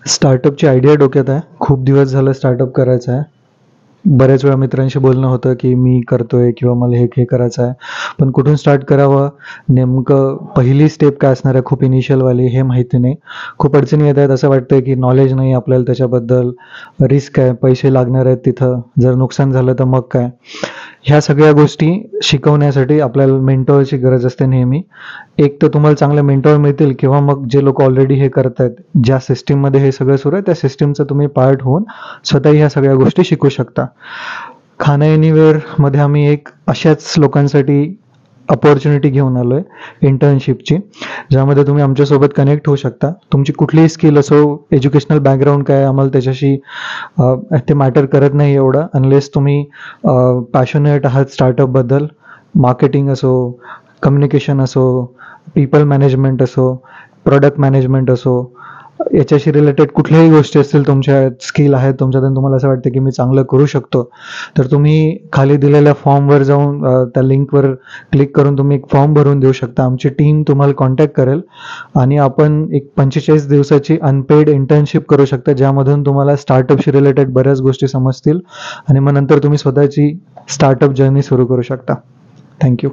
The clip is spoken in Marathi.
स्टार्टअपची आयडिया डोक्यात आहे. खूप दिवस झालं स्टार्टअप करायचं आहे. बऱ्याच वेळा मित्रांशी बोलणं होतं, की मी करतोय किंवा मला हे करायचं आहे. पण कुठून स्टार्ट करावं, नेमकं पहिली स्टेप काय असणार आहे, खूप इनिशियलवाली हे माहिती नाही. खूप अडचणी येत आहेत. असं वाटतंय, की नॉलेज नाही आपल्याला त्याच्याबद्दल. रिस्क आहे, पैसे लागणार आहेत तिथं. जर नुकसान झालं तर मग काय? ह्या सगळ्या गोष्टी शिकवण्यासाठी आपल्याला मेंटॉरची गरज असते नेहमी. एक तर तुम्हाला चांगले मेंटॉर मिळतील किंवा मग जे लोक ऑलरेडी हे करत आहेत, ज्या सिस्टीममध्ये हे सगळं सुरू आहे, त्या सिस्टीमचं तुम्ही पार्ट होऊन स्वतःही ह्या सगळ्या गोष्टी शिकू शकता. खाना एनिवेअरमध्ये आम्ही एक अशाच लोकांसाठी अपॉर्च्युनिटी घेऊन आलोय इंटर्नशिपची, ज्यामध्ये तुम्ही आमच्यासोबत कनेक्ट होऊ शकता. तुमची कुठलीही स्किल असो, एज्युकेशनल बॅकग्राऊंड काय, आम्हाला त्याच्याशी ते मॅटर करत नाही एवढं, अनलेस तुम्ही पॅशनेट आहात स्टार्टअपबद्दल. मार्केटिंग असो, कम्युनिकेशन असो, पीपल मॅनेजमेंट असो, प्रोडक्ट मॅनेजमेंट असो, याच्याशी रिलेटेड कुठल्याही गोष्टी असतील, तुमच्या स्किल आहेत तुमच्यात आणि तुम्हाला असं वाटतं की मी चांगलं करू शकतो, तर तुम्ही खाली दिलेल्या फॉर्मवर जाऊन त्या लिंकवर क्लिक करून तुम्ही एक फॉर्म भरून देऊ शकता. आमची टीम तुम्हाला कॉन्टॅक्ट करेल आणि आपण एक 45 दिवसाची अनपेड इंटर्नशिप करू शकता, ज्यामधून तुम्हाला स्टार्टअपशी रिलेटेड बऱ्याच गोष्टी समजतील आणि मग नंतर तुम्ही स्वतःची स्टार्टअप जर्नी सुरू करू शकता. थँक्यू.